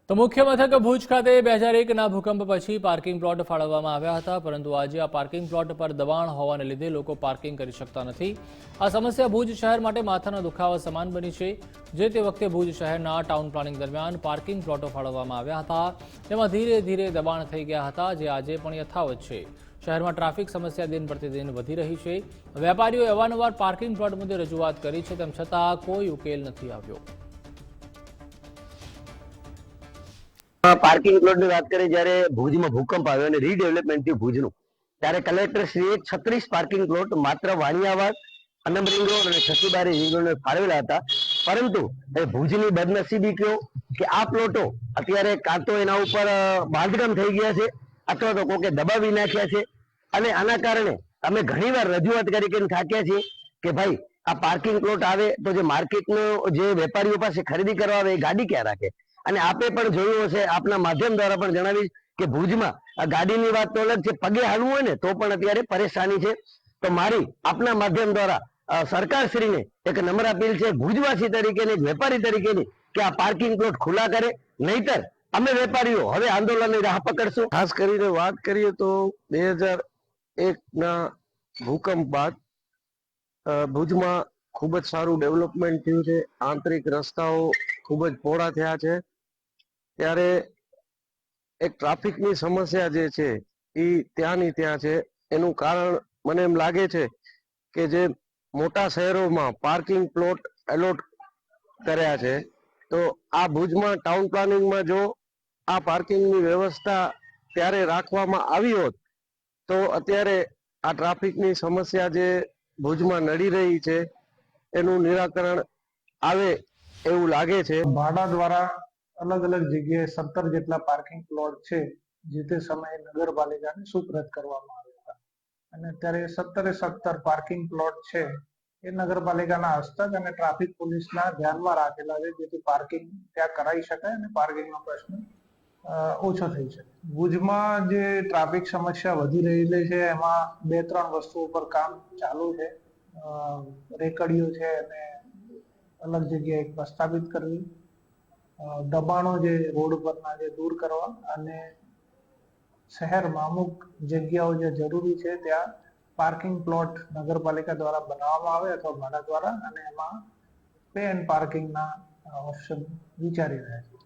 તો મુખ્ય મથક ભુજ ખાતે 2001ના ભૂકંપ પછી પાર્કિંગ પ્લોટ ફાળવવામાં આવ્યા હતા, પરંતુ આજે આ પાર્કિંગ પ્લોટ પર દબાણ હોવાને લીધે લોકો પાર્કિંગ કરી શકતા નથી। આ સમસ્યા ભુજ શહેર માટે માથાના દુખાવા સમાન બની છે। જે તે વખતે ભુજ શહેરના ટાઉન પ્લાનિંગ દરમિયાન પાર્કિંગ પ્લોટો ફાળવવામાં આવ્યા હતા, તેમાં ધીરે ધીરે દબાણ થઈ ગયા હતા, જે આજે પણ યથાવત છે। શહેરમાં ટ્રાફિક સમસ્યા દિન પ્રતિદિન વધી રહી છે। વેપારીઓએ અવારનવાર પાર્કિંગ પ્લોટ મુદ્દે રજૂઆત કરી છે, તેમ છતાં કોઈ ઉકેલ નથી આવ્યો। પાર્કિંગ પ્લોટની વાત કરીએ, જ્યારે ભુજમાં ભૂકંપ આવ્યો અને રીડેવલપમેન્ટ થયું ભુજનું, ત્યારે કલેક્ટરશ્રીએ 36 પાર્કિંગ પ્લોટ માત્ર વાણિયાવાડ, અનમ રિંગ રોડ અને છસીબારી રિંગ રોડને ફાળવેલા હતા। પરંતુ ભુજની બદનસીબી કહો કે આ પ્લોટો અત્યારે કાં તો એના ઉપર બાંધકામ થઈ ગયા છે અથવા તો કોકે દબાવી નાખ્યા છે। અને આના કારણે અમે ઘણીવાર રજૂઆત કરીને થાક્યા છીએ કે ભાઈ આ પાર્કિંગ પ્લોટ આવે તો જે માર્કેટનો જે વેપારીઓ પાસે ખરીદી કરવા આવે એ ગાડી ક્યાં રાખે। અને આપે પણ જોયું હશે, આપના માધ્યમ દ્વારા પણ જણાવીશ કે ભુજમાં આ ગાડીની વાત તો અલગ છે, પગે હાલવું હોય ને તો પણ અત્યારે પરેશાની છે। તો મારી આપના માધ્યમ દ્વારા સરકારશ્રીને એક નમ્ર અપીલ છે, ભુજવાસી તરીકે એક વેપારી તરીકેની, કે આ પાર્કિંગ પ્લોટ ખુલ્લા કરે, નહીતર અમે વેપારીઓ હવે આંદોલનની રાહ પકડશું। ખાસ કરીને વાત કરીએ તો 2001ના ભૂકંપ બાદ ભુજમાં ખૂબ જ સારું ડેવલપમેન્ટ થયું છે। આંતરિક રસ્તાઓ ખૂબ જ પહોળા થયા છે। ત્યારે એક ટ્રાફિકની સમસ્યા જે છે એ ત્યાંની ત્યાં છે। એનું કારણ મને એમ લાગે છે કે જે મોટા શહેરોમાં પાર્કિંગ પ્લોટ એલોટ કર્યા છે, તો આ ભુજમાં ટાઉન પ્લાનિંગમાં જો આ પાર્કિંગની વ્યવસ્થા ત્યારે રાખવામાં આવી હોત તો અત્યારે આ ટ્રાફિકની સમસ્યા જે ભુજમાં નડી રહી છે એનું નિરાકરણ આવે એવું લાગે છે। ભાડા દ્વારા અલગ અલગ જગ્યાએ 17 જેટલા પાર્કિંગ પ્લોટ છે, જે તે સમયે નગરપાલિકાને સુપ્રત કરવામાં આવ્યા હતા, અને અત્યારે 17 પાર્કિંગ પ્લોટ છે એ નગરપાલિકાના હસ્તક અને ટ્રાફિક પોલીસના ધ્યાનમાં રાખેલા છે, જેથી પાર્કિંગ ત્યાં કરાવી શકાય અને પાર્કિંગનો પ્રશ્ન ઓછો થઈ શકે। ભુજમાં જે ટ્રાફિક સમસ્યા વધી રહેલી છે એમાં 2-3 વસ્તુઓ પર કામ ચાલુ છે। રેકડીઓ છે અને અલગ જગ્યાએ પ્રસ્થાપિત કરવી, દબાણો જે રોડ પરના જે દૂર કરવા, અને શહેરમાં અમુક જગ્યાઓ જે જરૂરી છે ત્યાં પાર્કિંગ પ્લોટ નગરપાલિકા દ્વારા બનાવવામાં આવે અથવા ભાડા દ્વારા, અને એમાં પે એન્ડ પાર્કિંગના ઓપ્શન વિચારી રહ્યા છે।